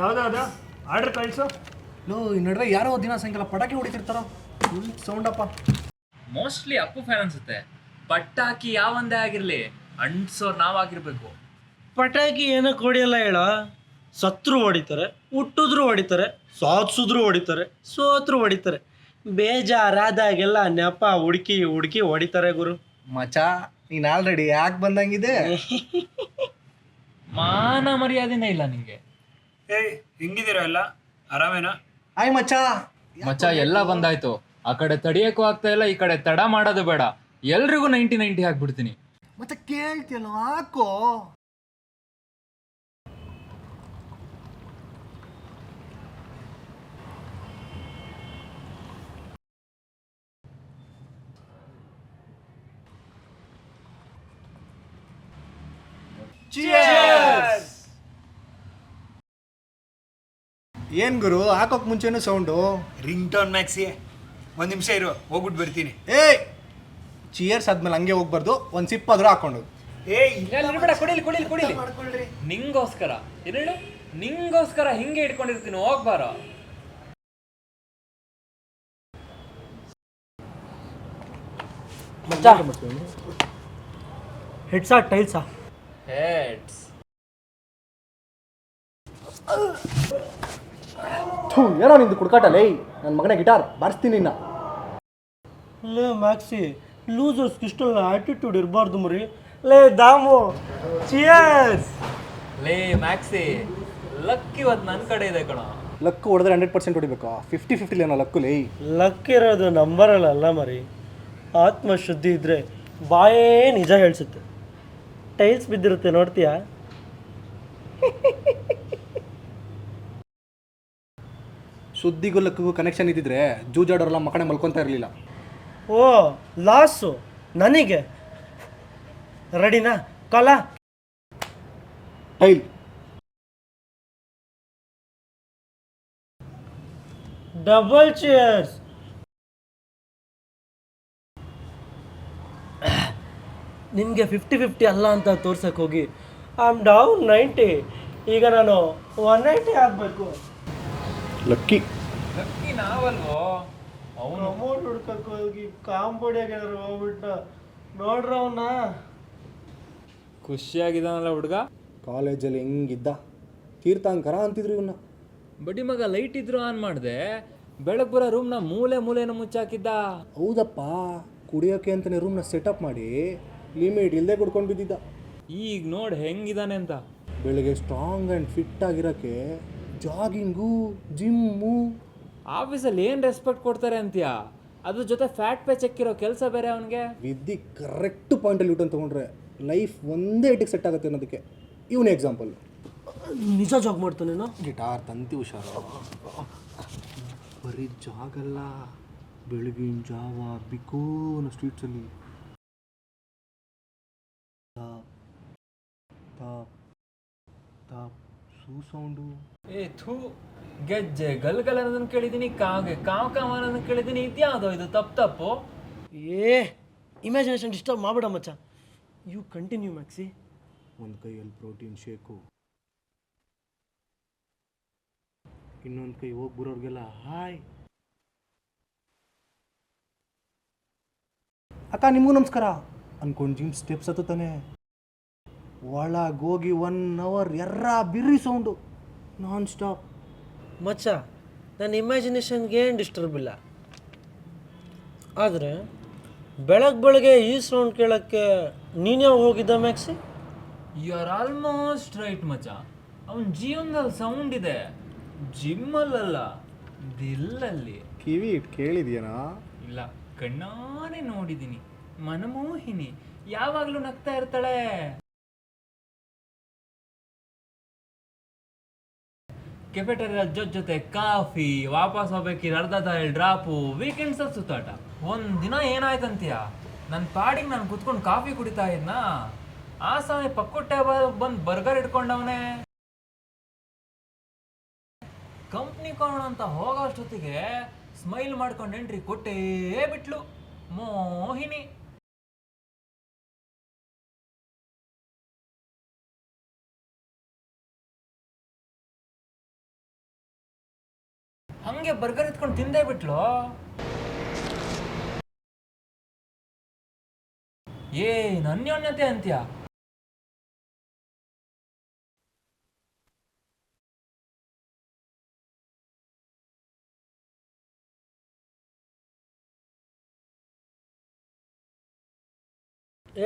ಯಾವ್ದಾದ order ಕಳಿಸು. Low ಈ ನಡುವೆ ಯಾರೋ ದಿನ ಸಾಯಂಕಾಲ ಪಟಾಕಿ ಹೊಡಿತಿರ್ತಾರೋ, ಫುಲ್ ಸೌಂಡಪ್ಪ. ಮೋಸ್ಟ್ಲಿ ಅಪ್ಪು ಫ್ಯಾನ್ ಅನ್ಸುತ್ತೆ. ಪಟಾಕಿ ಯಾವಂದೇ ಆಗಿರ್ಲಿ ಅಂಟ್ಸೋರ್ ನಾವಾಗಿರ್ಬೇಕು. ಪಟಾಕಿ ಏನಕ್ಕೆ ಹೊಡಿಯಲ್ಲ ಹೇಳ? ಸತ್ರು ಹೊಡಿತಾರೆ, ಹುಟ್ಟಿದ್ರು ಹೊಡಿತಾರೆ, ಸಾಧಿಸಿದ್ರು ಹೊಡಿತಾರೆ, ಸೋತ್ರು ಹೊಡಿತಾರೆ. ಬೇಜಾರಾದಾಗೆಲ್ಲ ನೆಪ ಹುಡುಕಿ ಹುಡುಕಿ ಹೊಡಿತಾರೆ ಗುರು. ಮಚ ನೀನು ಆಲ್ರೆಡಿ ಯಾಕೆ ಬಂದಂಗಿದೆ. ಮಾನ ಮರ್ಯಾದೆನೇ ಇಲ್ಲ ನಿಂಗೆ. ಏಯ್ ಹೆಂಗಿದ್ದೀರಾ ಎಲ್ಲ, ಆರಾಮೇನಾ? ಆಯ್ ಮಚ. ಮಚ್ಚ ಎಲ್ಲ ಬಂದಾಯ್ತು. ಆ ಕಡೆ ತಡಿಯಕ್ಕೂ ಆಗ್ತಾ ಇಲ್ಲ, ಈ ಕಡೆ ತಡ ಮಾಡೋದು ಬೇಡ. ಎಲ್ರಿಗೂ 90-90 ಹಾಕ್ಬಿಡ್ತೀನಿ. ಮತ್ತೆ ಕೇಳ್ತಿಯಲ್ಲ ಹಾಕೋ. ಏನ್ ಗುರು ಹಾಕೋಕ್ ಮುಂಚೆನೂ ಸೌಂಡು? Ring tone maxi. ಒಂದು ನಿಮಿಷ ಇರು, ಹೋಗ್ಬಿಟ್ಟು ಬರ್ತೀನಿ. ಏಯ್ ಚಿಯರ್ಸ್ ಆದ್ಮೇಲೆ ಹಂಗೆ ಹೋಗ್ಬಾರ್ದು, ಒಂದು ಸಿಪ್ ಆದ್ರೂ ಹಾಕೊಂಡು. ಏಯ್ ಕುಡಿಲಿ. ನಿಂಗೋಸ್ಕರ ಏನೇಳು, ನಿಂಗೋಸ್ಕರ ಹಿಂಗೆ ಇಟ್ಕೊಂಡಿರ್ತೀನಿ, ಹೋಗ್ಬಾರ. ಹೆಡ್ಸಾ ಟೈಲ್ಸಾ? ಹೆಡ್ಸ್. ಏನೋ ನಿಂದು ಕುಡ್ಕಾಟಲ್ಲ. ನನ್ನ ಮಗನ ಗಿಟಾರ್ ಬಾರಿಸ್ತೀನಿ ಇನ್ನ. ಲೇ ಮ್ಯಾಕ್ಸಿ, ಲೂಸರ್ಸ್ ಇಷ್ಟೊಂದು ಆಟಿಟ್ಯೂಡ್ ಇರಬಾರ್ದು ಮರಿ. ಲೇ ದಾಮು, ಚಿಯರ್ಸ್. ಲೇ ಮ್ಯಾಕ್ಸಿ, ಲಕ್ ಇವತ್ತು ನನ್ನ ಕಡೆ ಇದೆ ಕಣ. ಲಕ್ಕು ಹೊಡೆದ್ರೆ 100% ಹೊಡಿಬೇಕಾ? 50-50 ಏನೋ ಲಕ್ಕು ಲೇ. ಲಕ್ ಇರೋದು ನಂಬರಲ್ಲ ಮರಿ. ಆತ್ಮಶುದ್ಧಿ ಇದ್ರೆ ಬಾಯೇ ನಿಜ ಹೇಳ್ಸುತ್ತೆ. ಟೈಲ್ಸ್ ಬಿದ್ದಿರುತ್ತೆ ನೋಡ್ತೀಯಾ? ಸುದ್ದಿಗೂ ಲಕ್ಕಿಗೂ ಕನೆಕ್ಷನ್ ಇದ್ದಿದ್ರೆ ಜೂಜಾಡೋರೆಲ್ಲ ಮಕ್ಕಳೇ ಮಲ್ಕೊತಾ ಇರಲಿಲ್ಲ. ಓ ಲಾಸು ನನಗೆ. ರೆಡಿನಾ ಕಾಲ? ಟೈಲ್. Double cheers. ನಿಮಗೆ 50-50 ಅಲ್ಲ ಅಂತ ತೋರ್ಸಕ್ಕೆ ಹೋಗಿ ಐ ಆಮ್ ಡೌನ್ 90. ಈಗ ನಾನು 190 ಆಗಬೇಕು. ಲಕ್ಕಿ. ಲಕ್ಕಿ ನಾವಲ್ವೋ, ಅವನು. ಅಮೌಂಟ್ ಹುಡ್ಕಕ್ಕೆ ಹೋಗಿ ಕಾಂಬೋಡಿಯಾಗೆ ಹೋಗ್ಬಿಟ್ಟ ನೋಡ್ರ ಅವನ್ನ. ಖುಷಿಯಾಗಿದ್ದಾನಲ್ಲ ಹುಡುಗ. ಕಾಲೇಜಲ್ಲಿ ಹೆಂಗಿದ್ದ, ತೀರ್ಥಾಂಕರ ಅಂತಿದ್ರು ಇವನ್ನ. ಬಡ್ಡಿ ಮಗ ಲೈಟ್ ಇದ್ರು ಆನ್ ಮಾಡಿದೆ, ಬೆಳಗ್ಗೆ ಬರೋ ರೂಮ್ನ ಮೂಲೆನೂ ಮುಚ್ಚಾಕಿದ್ದ. ಹೌದಪ್ಪ, ಕುಡಿಯೋಕೆ ಅಂತಲೇ ರೂಮ್ನ ಸೆಟಪ್ ಮಾಡಿ ಲಿಮಿಟ್ ಇಲ್ಲದೆ ಕುಡ್ಕೊಂಡು ಬಿದ್ದಿದ್ದ. ಈಗ ನೋಡಿ ಹೆಂಗಿದಾನೆ ಅಂತ. ಬೆಳಿಗ್ಗೆ ಸ್ಟ್ರಾಂಗ್ ಆ್ಯಂಡ್ ಫಿಟ್ ಆಗಿರೋಕ್ಕೆ ಜಾಗಿಂಗು, ಜಿಮ್ಮು. ಆಫೀಸಲ್ಲಿ ಏನು ರೆಸ್ಪೆಕ್ಟ್ ಕೊಡ್ತಾರೆ ಅಂತೀಯ? ಅದ್ರ ಜೊತೆ ಫ್ಯಾಟ್ ಪೇ ಚೆಕ್ಕಿರೋ ಕೆಲಸ ಬೇರೆ ಅವನಿಗೆ. ವಿದ್ದಿ ಕರೆಕ್ಟ್ ಪಾಯಿಂಟಲ್ಲಿ ಯೂಟನ್ ತೊಗೊಂಡ್ರೆ ಲೈಫ್ ಒಂದೇ ಇಟ್ಟಿಗೆ ಸೆಟ್ ಆಗುತ್ತೆ ಅನ್ನೋದಕ್ಕೆ ಇವನೇ ಎಕ್ಸಾಂಪಲ್. ನಿಜ ಜಾಗ್ ಮಾಡ್ತಾನೇನೋ. ಗಿಟಾರ್ ತಂತಿ ಹುಷಾರು. ಬರೀ ಜಾಗಲ್ಲ, ಬೆಳಗಿನ ಜಾವ ಬಿಕೋನ ಸ್ಟ್ರೀಟ್ಸಲ್ಲಿ ಸೂ ಸೌಂಡು. ಥೂ, ಗೆಜ್ಜೆ ಗಲ್ಗಲ್ ಅನ್ನೋದನ್ನು ಕೇಳಿದ್ದೀನಿ, ಕಾವ್ಗೆ ಕಾವ್ ಅನ್ನೋದನ್ನು ಕೇಳಿದ್ದೀನಿ. ಇದ್ಯಾವುದೋ ಇದು ತಪ್ಪು. ಇಮ್ಯಾಜಿನೇಷನ್ ಡಿಸ್ಟರ್ಬ್ ಮಾಡ್ಬೇಡ ಮಚ್ಚ. You continue Maxi. ಒಂದು ಕೈಯಲ್ಲಿ ಪ್ರೋಟೀನ್ ಶೇಕು, ಇನ್ನೊಂದು ಕೈ ಹೋಗಿ ಬರೋರಿಗೆಲ್ಲ ಹಾಯ್ ಅಕ್ಕ ನಿಮಗೂ ನಮಸ್ಕಾರ ಅನ್ಕೊಂಡು ಜಿಮ್ ಸ್ಟೆಪ್ಸ್ ಹತ್ತಾನೆ. ಒಳಗೋಗಿ 1 hour ಎರ್ರ ಬಿರ್ರಿ ಸೌಂಡು ನಾನ್ ಸ್ಟಾಪ್. ಮಚ್ಚ, ನನ್ನ ಇಮ್ಯಾಜಿನೇಷನ್ಗೆ ಏನು ಡಿಸ್ಟರ್ಬ್ ಇಲ್ಲ. ಆದರೆ ಬೆಳಗ್ಗೆ ಈ ಸೌಂಡ್ ಕೇಳೋಕ್ಕೆ ನೀನೇ ಹೋಗಿದ್ದ Maxi? You are almost right ಮಚ್ಚ. ಅವನ ಜೀವನದಲ್ಲಿ ಸೌಂಡ್ ಇದೆ, ಜಿಮ್ಮಲ್ಲ, ದಿಲ್ಲಲ್ಲಿ. ಕಿವಿ ಇಟ್ಟು ಕೇಳಿದ್ಯೇನಾ? ಇಲ್ಲ, ಕಣ್ಣಾರೆ ನೋಡಿದ್ದೀನಿ. ಮನಮೋಹಿನಿ, ಯಾವಾಗಲೂ ನಗ್ತಾ ಇರ್ತಾಳೆ. ಕೆಫೆಟೇರಿಯಾ ಜೊತೆ ಕಾಫಿ, ವಾಪಸ್ ಹೋಗ್ಬೇಕಿದ್ರೆ ಅರ್ಧ ದಾರಿ ಡ್ರಾಪು, ವೀಕೆಂಡ್ಸ್ ಸುತ್ತಾಟ. ಒಂದಿನ ಏನಾಯ್ತಂತೀಯ, ನನ್ನ ಪಾಡಿಗೆ ನಾನು ಕುತ್ಕೊಂಡು ಕಾಫಿ ಕುಡಿತಾ ಇದ್ನಾ, ಆ ಸಮಯ ಪಕ್ಕದ ಟೇಬಲ್ ಬಂದು ಬರ್ಗರ್ ಇಟ್ಕೊಂಡವನೇ. ಕಂಪ್ನಿ ಕೊಡೋಣ ಅಂತ ಹೋಗೋಷ್ಟೊತ್ತಿಗೆ ಸ್ಮೈಲ್ ಮಾಡ್ಕೊಂಡು ಎಂಟ್ರಿ ಕೊಟ್ಟೇ ಬಿಟ್ಲು ಮೋಹಿನಿ. ಹಂಗೆ ಬರ್ಗರ್ ಎತ್ಕೊಂಡು ತಿಂದೇ ಬಿಟ್ಲು. ಏನ್ ಅನ್ಯೋನ್ಯತೆ ಅಂತ್ಯ.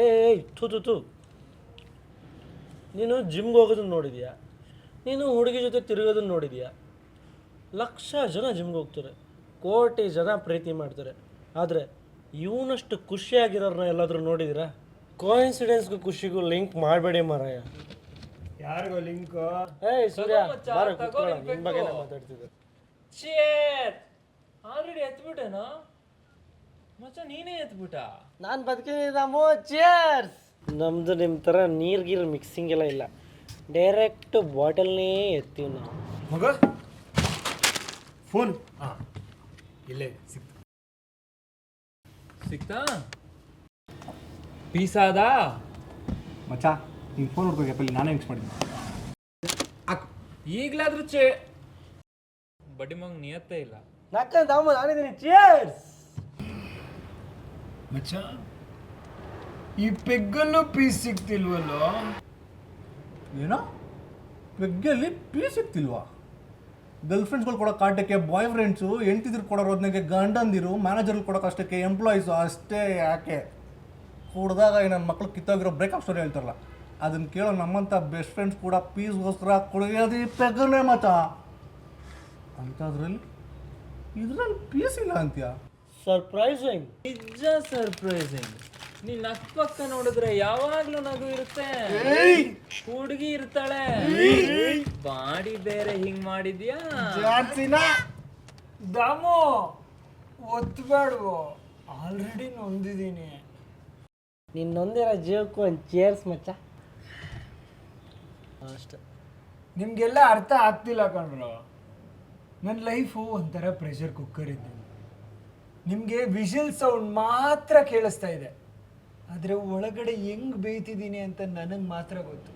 ಏಯ್ ಥೂ ನೀನು ಜಿಮ್ಗೆ ಹೋಗೋದನ್ನ ನೋಡಿದ್ಯಾ? ನೀನು ಹುಡುಗಿ ಜೊತೆ ತಿರುಗೋದನ್ನ ನೋಡಿದ್ಯಾ? ಲಕ್ಷ ಜನ ಜಿಮ್ಗೆ ಹೋಗ್ತಾರೆ, ಕೋಟಿ ಜನ ಪ್ರೀತಿ ಮಾಡ್ತಾರೆ. ಆದರೆ ಇವನಷ್ಟು ಖುಷಿಯಾಗಿರೋರನ್ನ ಎಲ್ಲಾದರೂ ನೋಡಿದಿರಾ? ಕೋಇನ್ಸಿಡೆನ್ಸ್ಗೂ ಖುಷಿಗೂ ಲಿಂಕ್ ಮಾಡಬೇಡಿ ಮಾರಾಯ. ಯಾರಿಗೋ ಲಿಂಕು? ಏಯ್ ಸೂರ್ಯ, ತಗೋ ಮಚ್ಚ, ಬಾರೋ ತಗೋ ಕೂತ್ಕೊಳ್ಳೋ, ನಿನ್ ನಿನ್ ಬಗ್ಗೆನೇ ಪೆಗ್ಗು. ಮಾತಾಡ್ತಿದ್ದೆ. ಆಲ್ರೆಡಿ ಎತ್ಬಿಟ್ಟೇನೋ ಮಚ್ಚ, ನೀನೇ ಎತ್ಬಿಟ್ಟ. ನಾನು ಬದುಕಿದ್ದಾಮೋ, ಚೇರ್ಸ್. ನಮ್ಮದು ನಿಮ್ಮ ಥರ ನೀರು ಮಿಕ್ಸಿಂಗ್ ಎಲ್ಲ ಇಲ್ಲ, ಡೈರೆಕ್ಟ್ ಬಾಟಲ್ನೇ ಎತ್ತೀವಿ ನಾವು. ಮಗ ಫೋನ್ ಹಾಂ ಇಲ್ಲೇ ಸಿಕ್ತಾ ಪೀಸಾದ? ಮಚ್ಚ ನೀನು ಫೋನ್ ಹುಡ್ಕೋಗ್ಯಪ್ಪ, ನಾನೇ ಮಿಕ್ಸ್ ಮಾಡಿದ್ದೀನಿ. ಈಗ್ಲಾದ್ರೂ ಬಡ್ಡಿ ಮಗ ನಿಯತ್ತೇ ಇಲ್ಲ. ನಾನಿದ್ದೀನಿ, ಚೇರ್ಸ್. ಮಚ್ಚ ಈ ಪೆಗ್ಗಲ್ಲೂ ಪೀಸ್ ಸಿಗ್ತಿಲ್ವಲ್ಲೋ? ಏನೋ ಪೆಗ್ಗಲ್ಲಿ ಪೀಸ್ ಸಿಗ್ತಿಲ್ವಾ? ಗರ್ಲ್ ಫ್ರೆಂಡ್ಸ್ಗಳು ಕೊಡೋ ಕಾಟಕ್ಕೆ ಬಾಯ್ ಫ್ರೆಂಡ್ಸು, ಹೆಂಡ್ತಿದ್ರು ಕೊಡೋ ರೋದ್ನಾಗೆ ಗಂಡಂದಿರು, ಮ್ಯಾನೇಜರ್ಗಳು ಕೊಡೋಕೆ ಅಷ್ಟಕ್ಕೆ ಎಂಪ್ಲಾಯೀಸು ಅಷ್ಟೇ. ಯಾಕೆ ಕುಡ್ದಾಗ ನನ್ನ ಮಕ್ಳು ಕಿತ್ತೋಗಿರೋ ಬ್ರೇಕಪ್ ಸ್ಟೋರಿ ಹೇಳ್ತಾರಲ್ಲ, ಅದನ್ನು ಕೇಳೋ ನಮ್ಮಂಥ ಬೆಸ್ಟ್ ಫ್ರೆಂಡ್ಸ್ ಕೂಡ ಪೀಸ್ಗೋಸ್ಕರ ಕುಡಿಯೋದು ಈ ಪೆಗ್ಗಲ್ಲೇ ಮಚ್ಚ. ಅಂಥದ್ರಲ್ಲಿ ಇದರಲ್ಲಿ ಪೀಸ್ ಇಲ್ಲ ಅಂತೀಯ? ಸರ್ಪ್ರೈಸಿಂಗ್. ನಿಜ ಸರ್ಪ್ರೈಸಿಂಗ್. ನೀನ್ ಅಕ್ಕಪಕ್ಕ ನೋಡಿದ್ರೆ ಯಾವಾಗ್ಲೂ ನಗು ಇರುತ್ತೆ, ಹುಡುಗಿ ಇರ್ತಾಳೆ, ಬಾಡಿ ಬೇರೆ ಹಿಂಗ್ ಮಾಡಿದ್ಯಾ? ದಾಮು ಒತ್ತಬೇಡ್ವು, ಆಲ್ರೆಡಿ ನೊಂದಿದ್ದೀನಿ. ನೀನು ನೊಂದಿರೋ ಜೀವಕ್ಕೂ ಒಂದು ಚೇರ್ಸ್ ಮಚ್ಚ. ಅಷ್ಟೆ. ನಿಮಗೆಲ್ಲ ಅರ್ಥ ಆಗ್ತಿಲ್ಲ ಕಣ್ರು. ನನ್ನ ಲೈಫು ಒಂಥರ ಪ್ರೆಷರ್ ಕುಕ್ಕರ್ ಇದ್ದಂಗೆ. ನಿಮಗೆ ವಿಷಲ್ ಸೌಂಡ್ ಮಾತ್ರ ಕೇಳಿಸ್ತಾ ಇದೆ, ಆದರೆ ಒಳಗಡೆ ಹೆಂಗೆ ಬೇಯ್ತಿದ್ದೀನಿ ಅಂತ ನನಗೆ ಮಾತ್ರ ಗೊತ್ತು.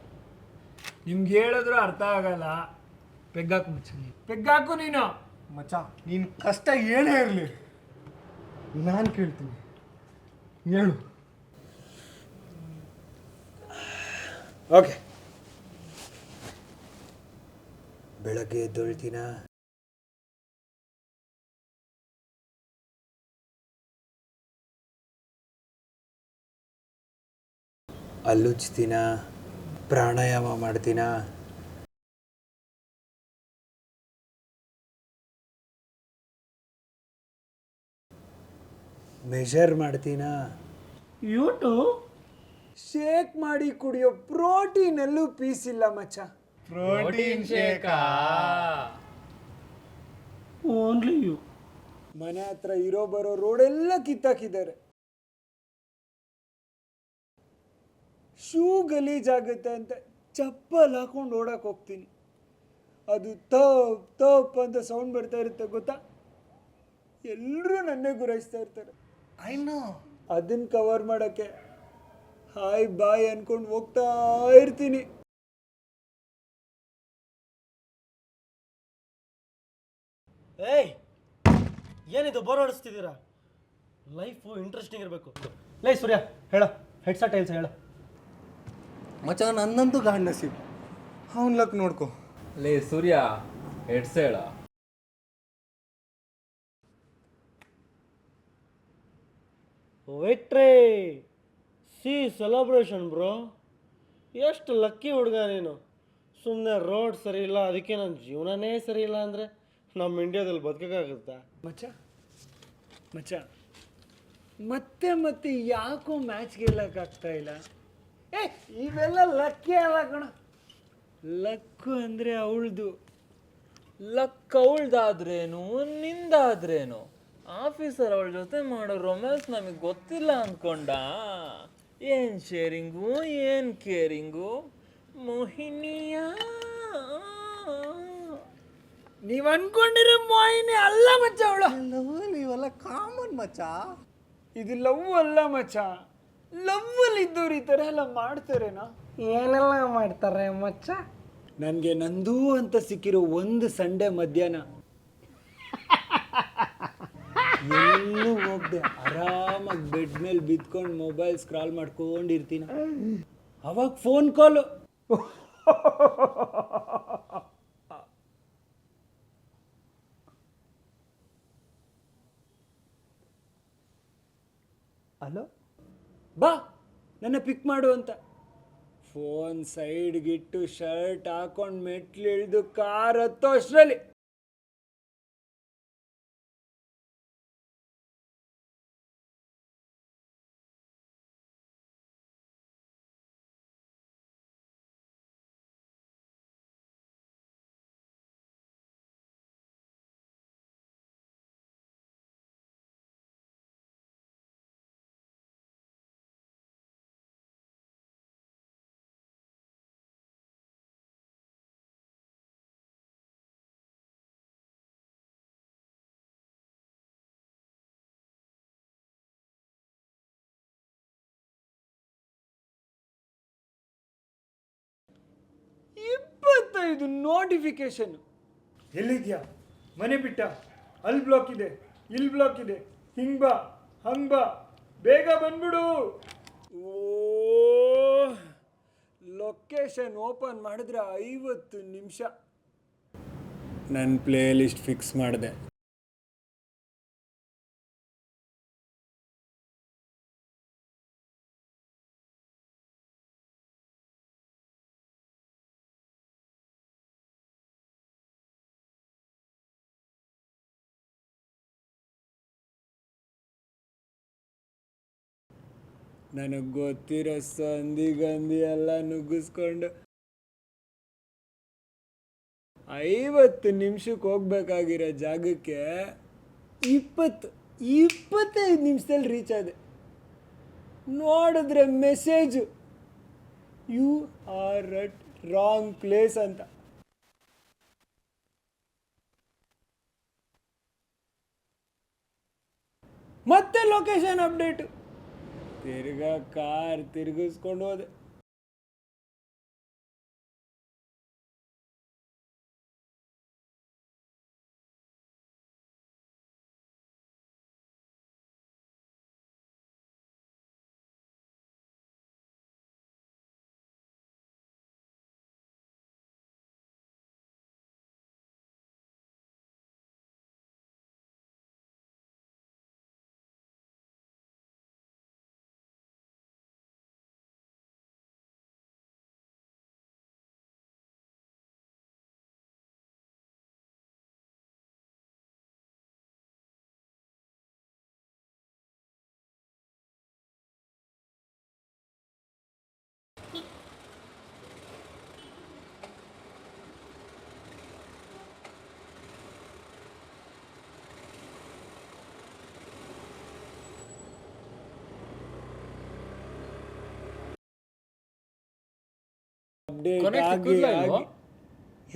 ನಿಮ್ಗೆ ಹೇಳಿದ್ರು ಅರ್ಥ ಆಗಲ್ಲ. ಪೆಗ್ಗಾಕು ಮಚ್ಚ, ಪೆಗ್ಗಾಕು ನೀನು. ಮಚ್ಚ ನೀನು ಕಷ್ಟ ಏನೇ ಇರಲಿ ನಾನು ಕೇಳ್ತೀನಿ, ಹೇಳು. ಓಕೆ, ಬೆಳಗ್ಗೆ ಎದ್ದೊಳ್ತೀನ, ಅಲ್ಲುಚ್ತೀನ, ಪ್ರಾಣಾಯಾಮ ಮಾಡ್ತೀನ, ಮೆಷರ್ ಮಾಡ್ತೀನ, ಶೇಕ್ ಮಾಡಿ ಕುಡಿಯೋ ಪ್ರೋಟೀನಲ್ಲೂ ಪೀಸ್ ಇಲ್ಲ ಮಚ್ಚ. ಪ್ರೋಟೀನ್ ಶೇಕಾ? Only you. ಮನೆ ಹತ್ರ ಇರೋ ಬರೋ ರೋಡೆಲ್ಲ ಕಿತ್ತಾಕಿದ್ದಾರೆ. ಶೂ ಗಲೀಜಾಗುತ್ತೆ ಅಂತ ಚಪ್ಪಲ್ ಹಾಕೊಂಡು ಓಡಕ್ಕೆ ಹೋಗ್ತೀನಿ, ಅದು ತಪ್ ತಪ್ ಅಂತ ಸೌಂಡ್ ಬರ್ತಾ ಇರುತ್ತೆ ಗೊತ್ತಾ? ಎಲ್ಲರೂ ನನ್ನೇ ಗುರಾಯಿಸ್ತಾ ಇರ್ತಾರೆ. ಅದನ್ನ ಕವರ್ ಮಾಡೋಕ್ಕೆ ಹಾಯ್ ಬಾಯ್ ಅನ್ಕೊಂಡು ಹೋಗ್ತಾ ಇರ್ತೀನಿ. ಏಯ್, ಏನಿದು ಬೋರ್ ಹೊಡಿಸ್ತಿದ್ದೀರಾ? ಲೈಫು ಇಂಟ್ರೆಸ್ಟಿಂಗ್ ಇರಬೇಕು. ಲೈ ಸೂರ್ಯ, ಹೇಳ, ಹೆಡ್ಸ ಟೈಲ್ಸ್ ಹೇಳ. ಮಚ್ಚ ನನ್ನಂತೂ ಗಾಂಡ್ ನಸೀಬ್, ಅವ್ನ ಲಕ್ ನೋಡ್ಕೊ. ಲೇ ಸೂರ್ಯ, ಹೇಳ. Victory, C celebration bro. ಎಷ್ಟು ಲಕ್ಕಿ ಹುಡುಗ ನೀನು. ಸುಮ್ಮನೆ ರೋಡ್ ಸರಿ ಇಲ್ಲ, ಅದಕ್ಕೆ ನನ್ನ ಜೀವನನೇ ಸರಿ ಇಲ್ಲ ಅಂದರೆ ನಮ್ಮ ಇಂಡಿಯಾದಲ್ಲಿ ಬದುಕೋಕ್ಕಾಗುತ್ತಾ? ಮಚ್ಚ ಮಚ್ಚ ಮತ್ತೆ ಮತ್ತೆ ಯಾಕೋ ಮ್ಯಾಚ್ ಗೆಲ್ಲಕ್ಕಾಗ್ತಾ ಇಲ್ಲ? ಇವೆಲ್ಲ ಲಕ್ಕಿ ಅಲ್ಲ ಕಣ. ಲಕ್ಕು ಅಂದರೆ ಅವಳ್ದು. ಲಕ್ ಅವಳ್ದಾದ್ರೇನು ನಿಂದಾದ್ರೇನು, ಆಫೀಸರ್ ಅವಳ ಜೊತೆ ಮಾಡೋ ರೊಮ್ಯಾನ್ಸ್ ನಮಗೆ ಗೊತ್ತಿಲ್ಲ ಅಂದ್ಕೊಂಡ? ಏನ್ ಶೇರಿಂಗು, ಏನ್ ಕೇರಿಂಗು, ಮೋಹಿನಿಯ. ನೀವ್ ಅನ್ಕೊಂಡಿರೋ ಮೋಹಿನಿ ಅಲ್ಲ ಮಚ್ಚ ಅವಳು. ನೀವೆಲ್ಲ ಕಾಮನ್ ಮಚ್ಚ. ಇದು ಲವ್ ಅಲ್ಲ ಮಚ್ಚ. ಲವ್ ಅಲ್ಲಿ ಇದ್ದವ್ರು ಈ ಥರ ಎಲ್ಲ ಮಾಡ್ತಾರೇನೋ? ಏನೆಲ್ಲ ಮಾಡ್ತಾರೆ ಮಚ್ಚ? ನನಗೆ ನಂದು ಅಂತ ಸಿಕ್ಕಿರೋ ಒಂದು ಸಂಡೇ ಮಧ್ಯಾಹ್ನ ಎಲ್ಲೂ ಹೋಗದೆ ಆರಾಮಾಗಿ ಬೆಡ್ ಮೇಲೆ ಬಿದ್ಕೊಂಡು ಮೊಬೈಲ್ ಸ್ಕ್ರಾಲ್ ಮಾಡ್ಕೊಂಡಿರ್ತೀನಿ. ಅವಾಗ ಫೋನ್ ಕಾಲು. ಹಲೋ, ಬಾ ನನ್ನ ಪಿಕ್ ಮಾಡು ಅಂತ. ಫೋನ್ ಸೈಡ್ಗಿಟ್ಟು ಶರ್ಟ್ ಹಾಕೊಂಡು ಮೆಟ್ಲಿಳಿದು ಕಾರ್ ಹತ್ತೋ ಅಷ್ಟರಲ್ಲಿ ಇದು ನೋಟಿಫಿಕೇಶನ್. ಎಲ್ಲಿದ್ಯಾ? ಮನೆ ಬಿಟ್ಟ? ಅಲ್ಲಿ ಬ್ಲಾಕ್ ಇದೆ, ಇಲ್ಲಿ ಬ್ಲಾಕ್ ಇದೆ, ಹಿಂಗ್ ಬಾ ಹಂಗ್ ಬಾ, ಬೇಗ ಬಂದ್ಬಿಡು. ಓ, ಲೊಕೇಶನ್ ಓಪನ್ ಮಾಡಿದ್ರೆ 50 ನಿಮಿಷ. ನನ್ನ ಪ್ಲೇ ಲಿಸ್ಟ್ ಫಿಕ್ಸ್ ಮಾಡಿದೆ. ನನಗೆ ಗೊತ್ತಿರೋ ಸಂದಿಗಂದಿ ಎಲ್ಲ ನುಗ್ಗಿಸ್ಕೊಂಡು 50 ನಿಮಿಷಕ್ಕೆ ಹೋಗ್ಬೇಕಾಗಿರೋ ಜಾಗಕ್ಕೆ 25 ನಿಮಿಷದಲ್ಲಿ ರೀಚ್ ಆದೆ. ನೋಡಿದ್ರೆ message, you are at wrong place ಅಂತ. ಮತ್ತೆ ಲೊಕೇಶನ್ ಅಪ್ಡೇಟು. ತಿರ್ಗಾ ಕಾರ್ ತಿರುಗಿಸ್ಕೊಂಡು ಹೋದೆ.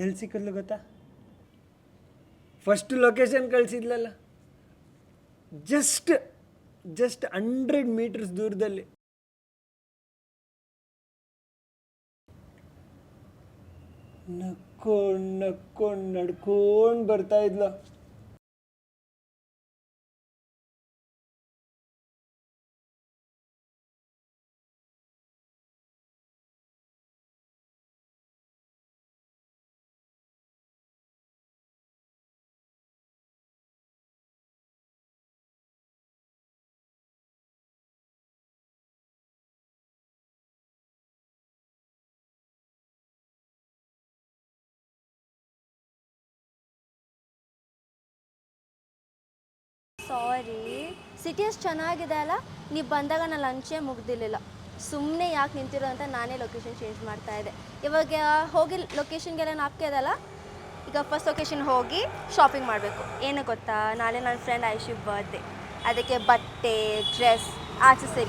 ಎಲ್ಲಿ ಸಿಕ್ಕದ್ಲು ಗೊತ್ತಾ? ಫಸ್ಟ್ ಲೊಕೇಶನ್ ಕಳಿಸಿದ್ಲಲ್ಲ, ಜಸ್ಟ್ 100 ಮೀಟರ್ಸ್ ದೂರದಲ್ಲಿ. ನಕ್ಕೊಂಡು ನಡ್ಕೊಂಡು ಬರ್ತಾ ಇದ್ಲು. ಸಾರಿ, ಸಿಟಿ ಅಷ್ಟು ಚೆನ್ನಾಗಿದೆ ಅಲ್ಲ, ನೀವು ಬಂದಾಗ ನಾನು ಲಂಚೇ ಮುಗ್ದಿರಲಿಲ್ಲ. ಸುಮ್ಮನೆ ಯಾಕೆ ನಿಂತಿರೋ ಅಂತ ನಾನೇ ಲೊಕೇಶನ್ ಚೇಂಜ್ ಮಾಡ್ತಾ ಇದ್ದೆ. ಇವಾಗ ಹೋಗಿ ಲೊಕೇಶನ್ಗೆಲ್ಲ ನಾಪ್ಕೆ ಇದಲ್ಲ, ಈಗ ಫಸ್ಟ್ ಲೊಕೇಶನ್ ಹೋಗಿ ಶಾಪಿಂಗ್ ಮಾಡಬೇಕು. ಏನು ಗೊತ್ತಾ, ನಾಳೆ ನನ್ನ ಫ್ರೆಂಡ್ ಐಶಿ ಬರ್ತ್ಡೇ, ಅದಕ್ಕೆ ಬಟ್ಟೆ, ಡ್ರೆಸ್, ಆಕ್ಸೆಸರಿ